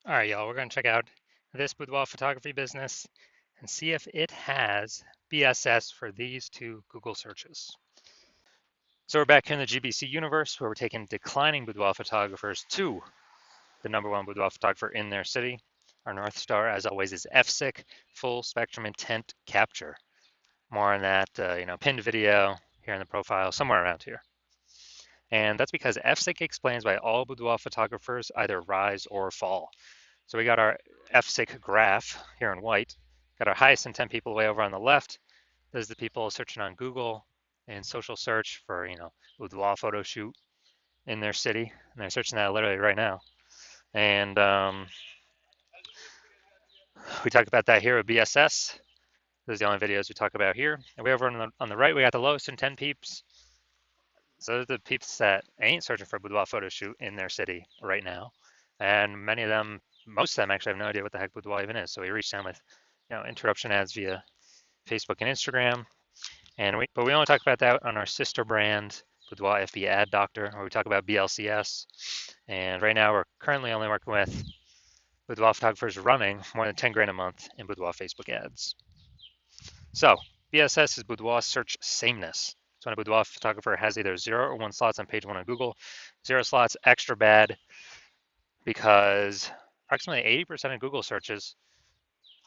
All right, y'all, we're going to check out this boudoir photography business and see if it has BSS for these two Google searches. So we're back here in the GBC universe where we're taking declining boudoir photographers to the #1 boudoir photographer in their city. Our North Star, as always, is FSIC, full spectrum intent capture. More on that, pinned video here in the profile, somewhere around here. And that's because FSIC explains why all boudoir photographers either rise or fall. So we got our FSIC graph here in white, got our highest intent people way over on the left. Those are the people searching on Google and social search for, boudoir photo shoot in their city. And they're searching that literally right now. And we talked about that here with BSS. Those are the only videos we talk about here. And way over on the right, we got the lowest intent peeps. So those are the peeps that ain't searching for a boudoir photo shoot in their city right now. And many of them, most of them actually have no idea what the heck boudoir even is. So we reached them with, interruption ads via Facebook and Instagram. But we only talk about that on our sister brand, Boudoir FB Ad Doctor, where we talk about BLCS. And right now we're currently only working with boudoir photographers running more than 10 grand a month in boudoir Facebook ads. So BSS is boudoir search sameness. So when a boudoir photographer has either 0 or 1 slots on page 1 on Google, 0 slots extra bad because approximately 80% of Google searches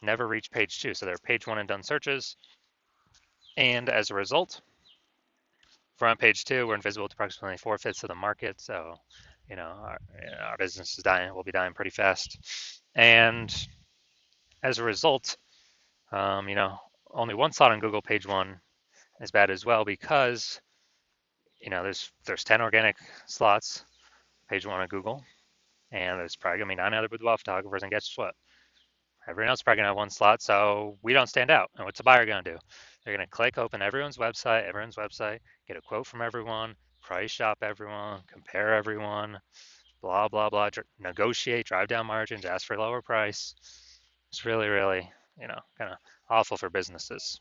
never reach page 2. So they're page 1 and done searches. And as a result, if we're on page 2, we're invisible to approximately 4/5 of the market. So, our business is dying. We'll be dying pretty fast. And as a result, only 1 slot on Google page 1 is bad as well because, there's 10 organic slots, page 1 on Google, and there's probably gonna be 9 other boudoir photographers. And guess what? Everyone else is probably gonna have 1 slot, so we don't stand out. And what's the buyer gonna do? They're gonna click open everyone's website, get a quote from everyone, price shop everyone, compare everyone, blah, blah, blah, negotiate, drive down margins, ask for a lower price. It's really, really, kind of awful for businesses.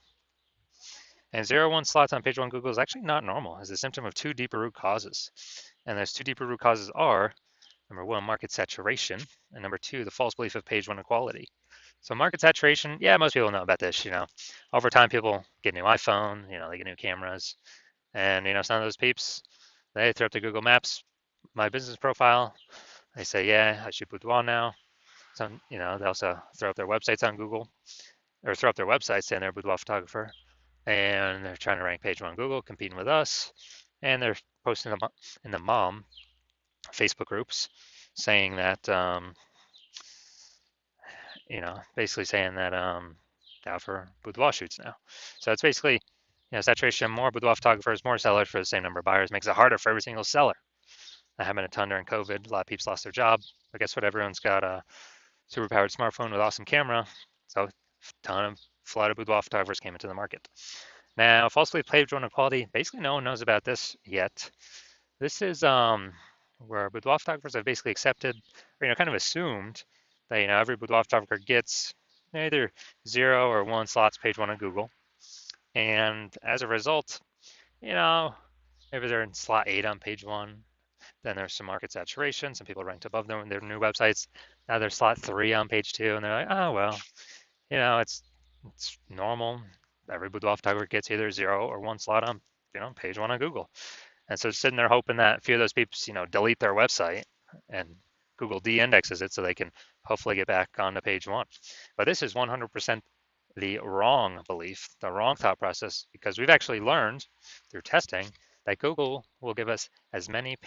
And 0-1 slots on page 1 Google is actually not normal. It's a symptom of 2 deeper root causes. And those 2 deeper root causes are, number 1, market saturation, and number 2, the false belief of page 1 equality. So market saturation, yeah, most people know about this, Over time, people get new iPhone, they get new cameras. And, some of those peeps, they throw up their Google Maps, my business profile. They say, yeah, I shoot boudoir now. So, they also throw up their websites on Google, or throw up their websites saying they're a boudoir photographer. And they're trying to rank page 1 on Google, competing with us. And they're posting them in the mom Facebook groups saying that, basically saying that out for boudoir shoots now. So it's basically, saturation, more boudoir photographers, more sellers for the same number of buyers makes it harder for every single seller. That happened a ton during COVID. A lot of people lost their job. But guess what? Everyone's got a super powered smartphone with awesome camera. So a ton of flood of boudoir photographers came into the market. Now, falsely page 1 equality, basically no one knows about this yet. This is where boudoir photographers have basically accepted, or kind of assumed that every boudoir photographer gets either 0 or 1 slots page 1 on Google, and as a result, maybe they're in slot 8 on page 1. Then there's some market saturation. Some people ranked above them in their new websites. Now they're slot 3 on page 2, and they're like, oh well, it's normal. Every boudoir photographer gets either 0 or 1 slot on page 1 on Google. And so sitting there hoping that a few of those people, delete their website and Google de-indexes it so they can hopefully get back onto page 1. But this is 100% the wrong belief, the wrong thought process, because we've actually learned through testing that Google will give us as many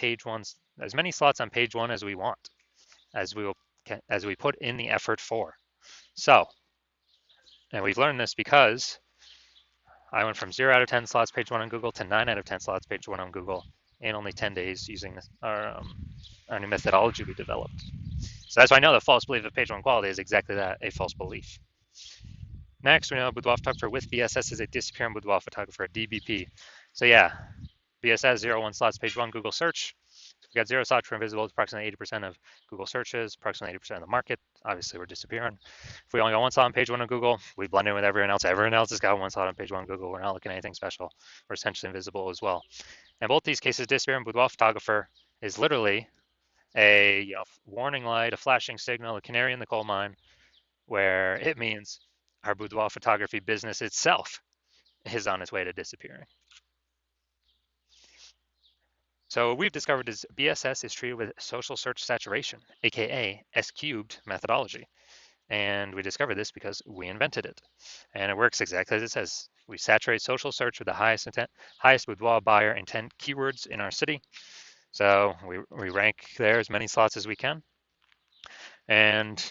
slots on page 1 as we want, as we put in the effort for. So, and we've learned this because I went from 0 out of 10 slots page 1 on Google to 9 out of 10 slots page 1 on Google in only 10 days using our new methodology we developed. So that's why I know the false belief of page 1 quality is exactly that, a false belief. Next, we know a boudoir photographer with BSS is a disappearing boudoir photographer, a DBP. So yeah, BSS 0-1 slots page 1 Google search. So we got 0 slots for invisible, approximately 80% of Google searches, approximately 80% of the market. Obviously, we're disappearing. If we only got 1 slot on page 1 on Google, we blend in with everyone else. Everyone else has got 1 slot on page 1 on Google. We're not looking at anything special. We're essentially invisible as well. In both these cases, disappearing boudoir photographer is literally a warning light, a flashing signal, a canary in the coal mine, where it means our boudoir photography business itself is on its way to disappearing. So what we've discovered is BSS is treated with social search saturation, aka S cubed methodology. And we discovered this because we invented it. And it works exactly as it says. We saturate social search with the highest boudoir buyer intent keywords in our city. So we rank there as many slots as we can. And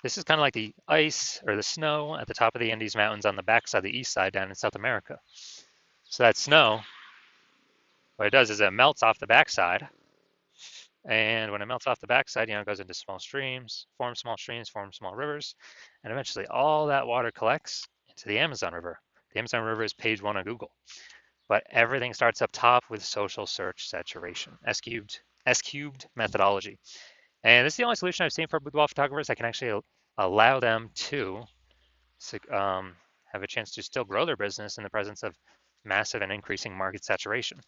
this is kind of like the ice or the snow at the top of the Andes Mountains on the backside, the east side down in South America. So that snow, what it does is it melts off the backside. And when it melts off the backside, it goes into small streams, forms small rivers, and eventually all that water collects into the Amazon River. The Amazon River is page one on Google. But everything starts up top with social search saturation, S cubed methodology. And this is the only solution I've seen for boudoir photographers that can actually allow them to have a chance to still grow their business in the presence of massive and increasing market saturation.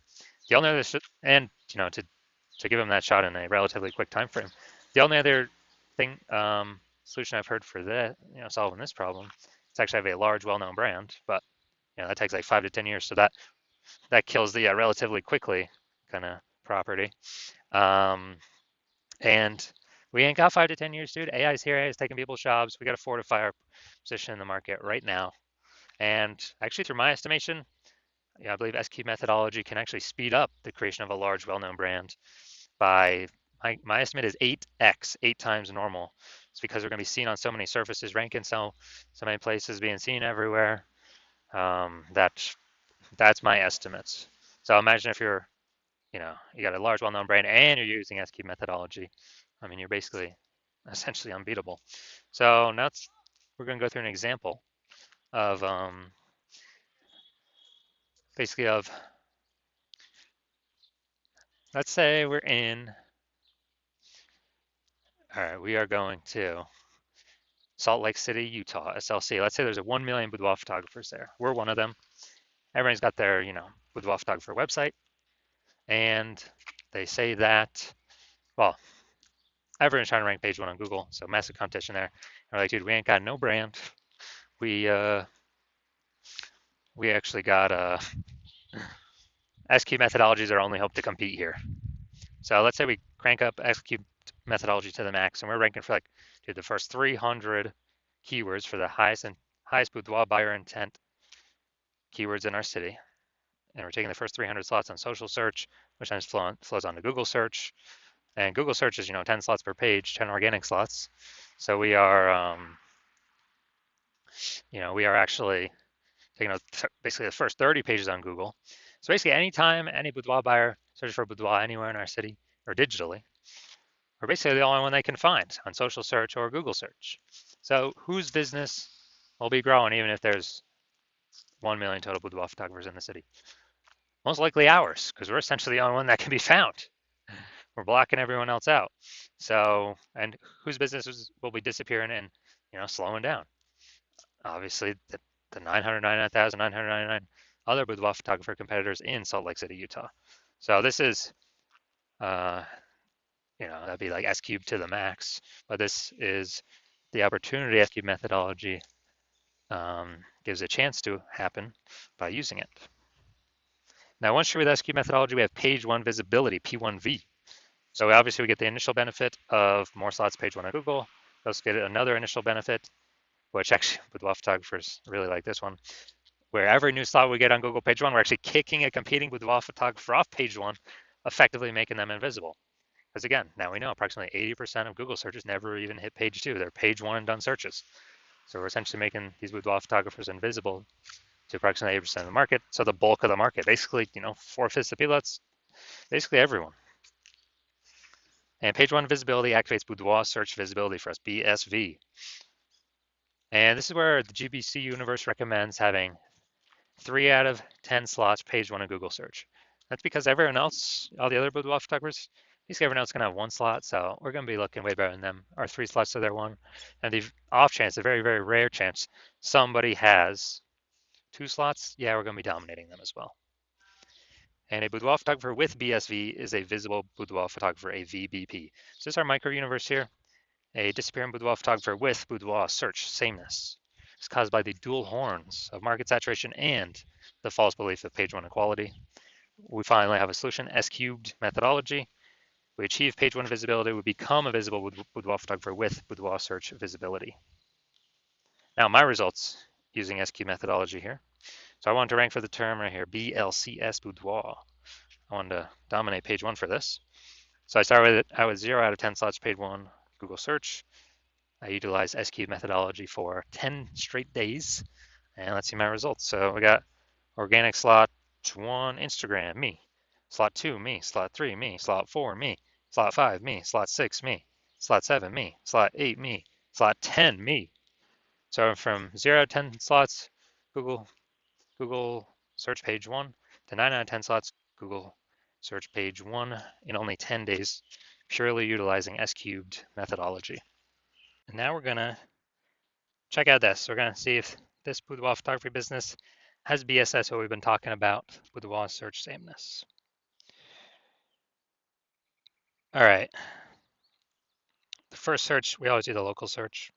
The only other, and to give them that shot in a relatively quick time frame, the only other thing solution I've heard for that, solving this problem, it's actually have a large, well-known brand, but that takes like 5 to 10 years, so that kills the relatively quickly kind of property. And we ain't got 5 to 10 years, dude. AI's here. AI's taking people's jobs. We got to fortify our position in the market right now. And actually, through my estimation, I believe SQ methodology can actually speed up the creation of a large, well-known brand by, my estimate is 8x, 8 times normal. It's because we're going to be seen on so many surfaces, ranking so many places, being seen everywhere. That's my estimates. So imagine if you're you got a large, well-known brand and you're using SQ methodology. I mean, you're basically essentially unbeatable. So now we're going to go through an example of basically of, let's say we're in, all right, we are going to Salt Lake City, Utah, SLC. Let's say there's 1 million boudoir photographers there. We're one of them. Everyone's got their, boudoir photographer website. And they say that, well, everyone's trying to rank page one on Google, so massive competition there. And we're like, dude, we ain't got no brand. We actually got SQ methodologies are our only hope to compete here. So let's say we crank up SQ methodology to the max, and we're ranking for the first 300 keywords for the highest boudoir buyer intent keywords in our city. And we're taking the first 300 slots on social search, which then flows on to Google search. And Google search is 10 slots per page, 10 organic slots. So we are actually taking basically the first 30 pages on Google. So basically, anytime any boudoir buyer searches for boudoir anywhere in our city or digitally, we're basically the only one they can find on social search or Google search. So whose business will be growing even if there's 1 million total boudoir photographers in the city? Most likely ours, because we're essentially the only one that can be found. We're blocking everyone else out. So, and whose businesses will be disappearing and slowing down? Obviously, the 999,999 other boudoir photographer competitors in Salt Lake City, Utah. So this is, that'd be like S cubed to the max, but this is the opportunity SQ methodology gives a chance to happen by using it. Now, once you're with SQ methodology, we have page one visibility, P1V. So obviously we get the initial benefit of more slots page one on Google. We also get another initial benefit, which actually boudoir photographers really like this one, where every new slot we get on Google page one, we're actually kicking a competing boudoir photographer off page one, effectively making them invisible. Because again, now we know approximately 80% of Google searches never even hit page two. They're page one and done searches. So we're essentially making these boudoir photographers invisible to approximately 80% of the market. So the bulk of the market, basically, 4/5 of people, that's basically everyone. And page one visibility activates boudoir search visibility for us, BSV. And this is where the GBC universe recommends having 3 out of 10 slots page one of Google search. That's because everyone else, all the other boudoir photographers, basically everyone else is going to have 1 slot, so we're going to be looking way better than them. Our 3 slots to their 1. And the off chance, a very, very rare chance, somebody has 2 slots, yeah, we're going to be dominating them as well. And a boudoir photographer with BSV is a visible boudoir photographer, a VBP. So this is our micro universe here. A disappearing boudoir photographer with boudoir search sameness. It's caused by the dual horns of market saturation and the false belief of page one equality. We finally have a solution, S cubed methodology. We achieve page one visibility, we become a visible boudoir photographer with boudoir search visibility. Now my results using S cubed methodology here. So I wanted to rank for the term right here, BLCS boudoir. I wanted to dominate page one for this. So I started out with 0 out of 10 slots page one, Google search. I utilized S cubed methodology for 10 straight days. And let's see my results. So we got organic slot 1, Instagram, me. Slot 2, me. Slot 3, me. Slot 4, me. Slot 5, me. Slot 6, me. Slot 7, me. Slot 8, me. Slot 10, me. So from 0 to 10 slots, Google search page 1 to 9 out of 10 slots, Google search page 1 in only 10 days, purely utilizing S cubed methodology. And now we're going to check out this. We're going to see if this boudoir photography business has BSS, what we've been talking about, boudoir search sameness. All right. The first search, we always do the local search.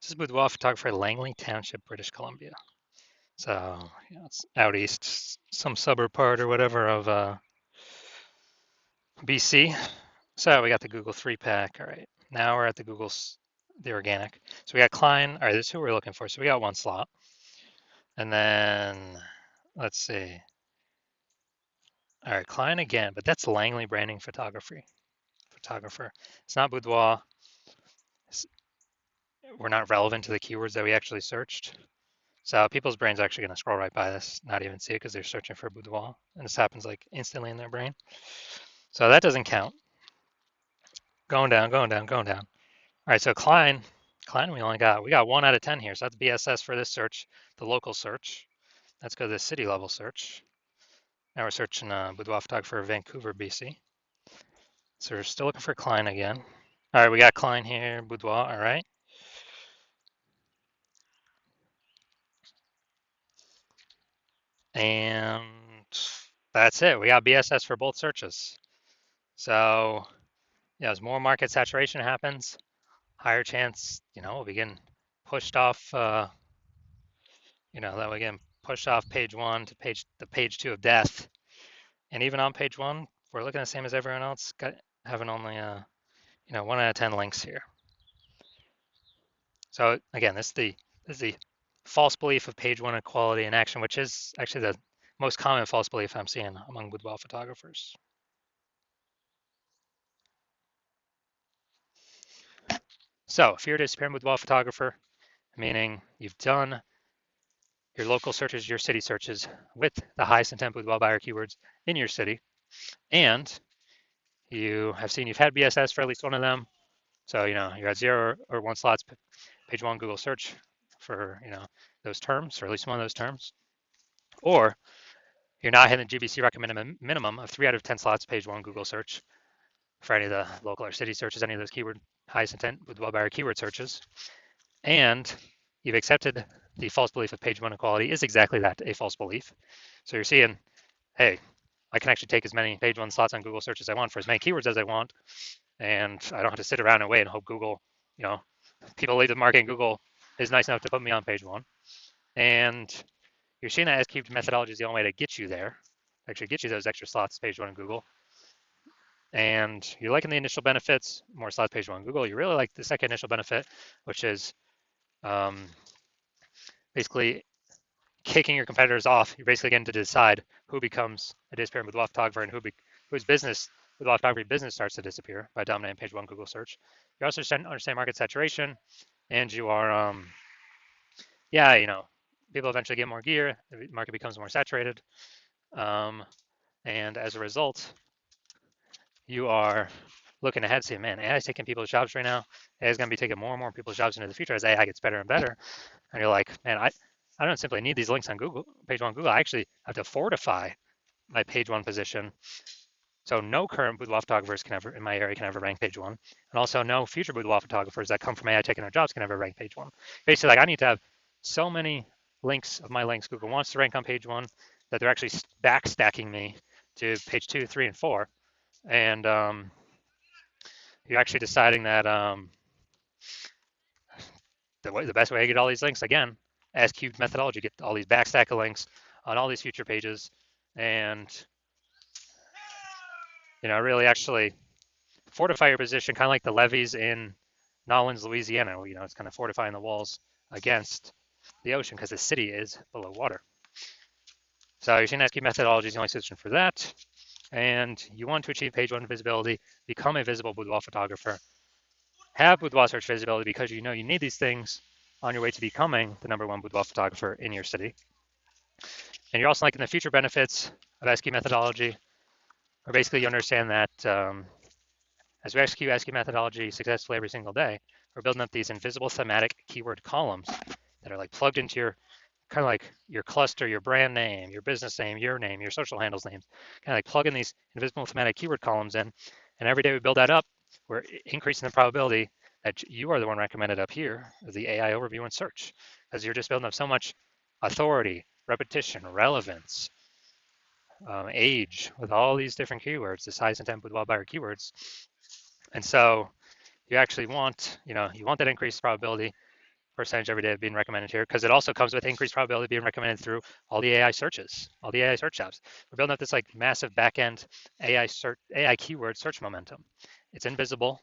This is boudoir photographer, Langley Township, British Columbia. So it's out east, some suburb part or whatever of BC. So we got the Google 3-pack. All right. Now we're at the organic. So we got Klein. All right, this is who we're looking for. So we got one slot. And then let's see. All right, Klein again, but that's Langley Branding Photographer. It's not boudoir. We're not relevant to the keywords that we actually searched. So people's brains are actually going to scroll right by this, not even see it because they're searching for boudoir. And this happens like instantly in their brain. So that doesn't count. Going down. All right, so Klein, we got 1 out of 10 here. So that's BSS for this search, the local search. Let's go to the city level search. Now we're searching boudoir photographer Vancouver, BC. So we're still looking for Klein again. All right, we got Klein here, boudoir, all right. And that's it. We got BSS for both searches. So, as more market saturation happens, higher chance, we'll begin pushed off, that we get pushed off page one to page two of death. And even on page one, we're looking the same as everyone else, having only, 1 out of 10 links here. So again, this is the false belief of page one equality in action, which is actually the most common false belief I'm seeing among boudoir photographers. So if you're a disappearing boudoir photographer, meaning you've done your local searches, your city searches with the highest intent boudoir buyer keywords in your city, and you have seen you've had BSS for at least one of them. So, you're at 0 or 1 slots, page one Google search for, those terms, or at least one of those terms. Or you're not hitting the GBC recommended minimum of 3 out of 10 slots, page one Google search for any of the local or city searches, any of those keyword highest intent boudoir buyer keyword searches. And you've accepted the false belief of page one equality is exactly that, a false belief. So you're seeing, hey, I can actually take as many page one slots on Google search as I want for as many keywords as I want. And I don't have to sit around and wait and hope Google, people leave the market and Google is nice enough to put me on page one. And you're seeing that S cubed methodology is the only way to get you there, actually get you those extra slots page one in Google. And you're liking the initial benefits, more slots page one in Google. You really like the second initial benefit, which is basically kicking your competitors off. You're basically getting to decide who becomes a disappearing boudoir photographer and whose business boudoir photography business starts to disappear by dominating page one Google search. You also understand market saturation, and you are, people eventually get more gear. The market becomes more saturated, and as a result, you are looking ahead, saying, man, AI is taking people's jobs right now. AI is going to be taking more and more people's jobs into the future as AI gets better and better. And you're like, man, I don't simply need these links on Google, page one Google. I actually have to fortify my page one position. So no current boudoir photographers in my area can ever rank page one. And also no future boudoir photographers that come from AI taking their jobs can ever rank page one. Basically, I need to have so many links of my links Google wants to rank on page one that they're actually backstacking me to page 2, 3, and 4. And you're actually deciding that the best way to get all these links, again, as cubed methodology, get all these backstack of links on all these future pages, and really actually fortify your position, kind of like the levees in Nolens, Louisiana. It's kind of fortifying the walls against the ocean because the city is below water. So your SQL methodology is the only solution for that. And you want to achieve page 1 visibility, become a visible boudoir photographer, have boudoir search visibility because you need these things on your way to becoming the #1 boudoir photographer in your city. And you're also liking the future benefits of SQL methodology, or basically you understand that as we execute SQL methodology successfully every single day, we're building up these invisible thematic keyword columns that are like plugged into your kind of like your cluster, your brand name, your business name, your social handles names, kind of like plugging these invisible thematic keyword columns in. And every day we build that up, we're increasing the probability that you are the one recommended up here as the AI overview and search, because you're just building up so much authority, repetition, relevance, age, with all these different keywords, the size, intent, boudoir buyer keywords. And so you actually want, you want that increased probability percentage every day of being recommended here, because it also comes with increased probability of being recommended through all the AI searches, all the AI search apps. We're building up this like massive backend AI keyword search momentum. It's invisible,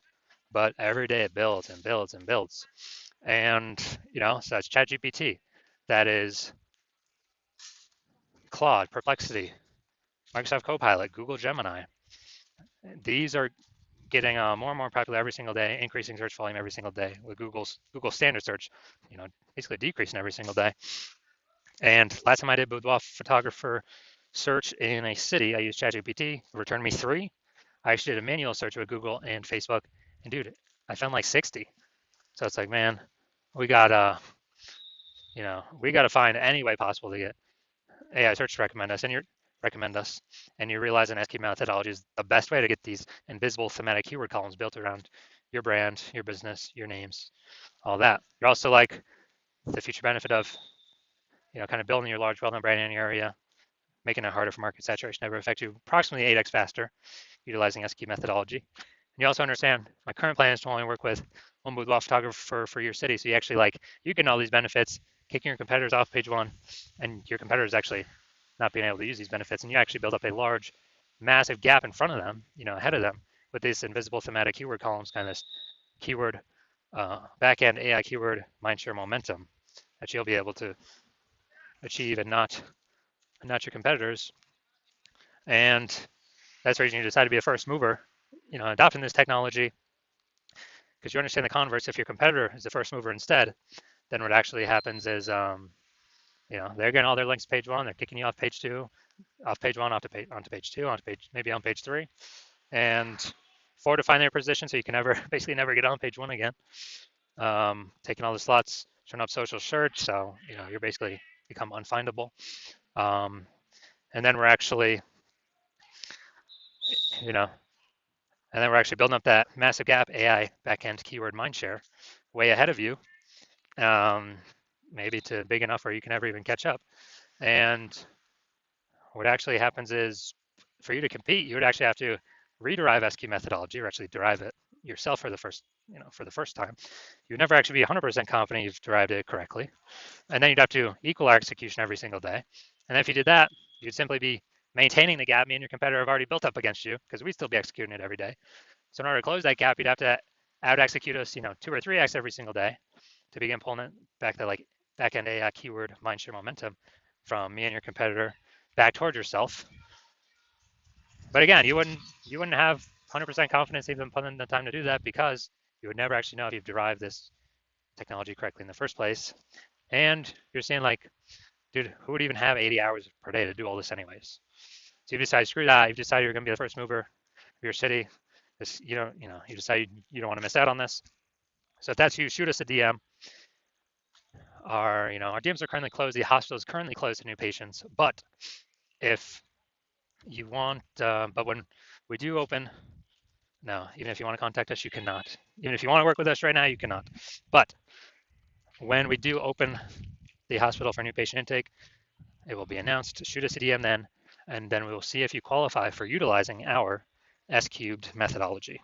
but every day it builds and builds and builds. And so that's ChatGPT, that is Claude, Perplexity, Microsoft Copilot, Google Gemini. These are getting more and more popular every single day, increasing search volume every single day, with Google standard search, basically decreasing every single day. And last time I did boudoir photographer search in a city, I used ChatGPT, it returned me 3. I actually did a manual search with Google and Facebook, and dude, I found like 60. So it's like, man, we gotta find any way possible to get AI search to recommend us, and you're realizing SQL methodology is the best way to get these invisible thematic keyword columns built around your brand, your business, your names, all that. You're also like the future benefit of, kind of building your large well-known brand in your area, making it harder for market saturation to ever affect you approximately 8x faster, utilizing SQL methodology. And you also understand my current plan is to only work with one boudoir photographer for your city. So you actually you get all these benefits, kicking your competitors off page 1, and your competitors actually not being able to use these benefits, and you actually build up a large, massive gap in front of them, ahead of them, with these invisible thematic keyword columns, kind of this keyword backend AI keyword mindshare momentum that you'll be able to achieve and not your competitors. And that's the reason you decide to be a first mover, adopting this technology, because you understand the converse. If your competitor is the first mover instead, then what actually happens is, they're getting all their links to page 1, they're kicking you off page 2, off page 1, onto page 2, maybe on page 3, and fortifying their position so you can basically never get on page 1 again. Taking all the slots, turn up social search, so you're basically become unfindable. And then we're actually, building up that massive gap AI backend keyword mindshare way ahead of you, maybe to big enough where you can never even catch up. And what actually happens is, for you to compete, you would actually have to rederive SQL methodology, or actually derive it yourself for the first time. You'd never actually be 100% confident you've derived it correctly. And then you'd have to equal our execution every single day. And then if you did that, you'd simply be maintaining the gap me and your competitor have already built up against you, because we'd still be executing it every day. So in order to close that gap, you'd have to out execute us, 2 or 3x every single day to begin pulling it back to like backend AI keyword mindshare momentum from me and your competitor back towards yourself. But again, you wouldn't have 100% confidence even putting in the time to do that, because you would never actually know if you've derived this technology correctly in the first place. And you're saying like, dude, who would even have 80 hours per day to do all this anyways? So you decide, screw that. You've decided you're going to be the first mover of your city. You decide you don't want to miss out on this. So if that's you, shoot us a DM. Our DMs are currently closed. The hospital is currently closed to new patients. But if you want, but when we do open, no, even if you want to contact us, you cannot. Even if you want to work with us right now, you cannot. But when we do open the hospital for new patient intake, It will be announced. Shoot us a DM then, and then we will see if you qualify for utilizing our S cubed methodology.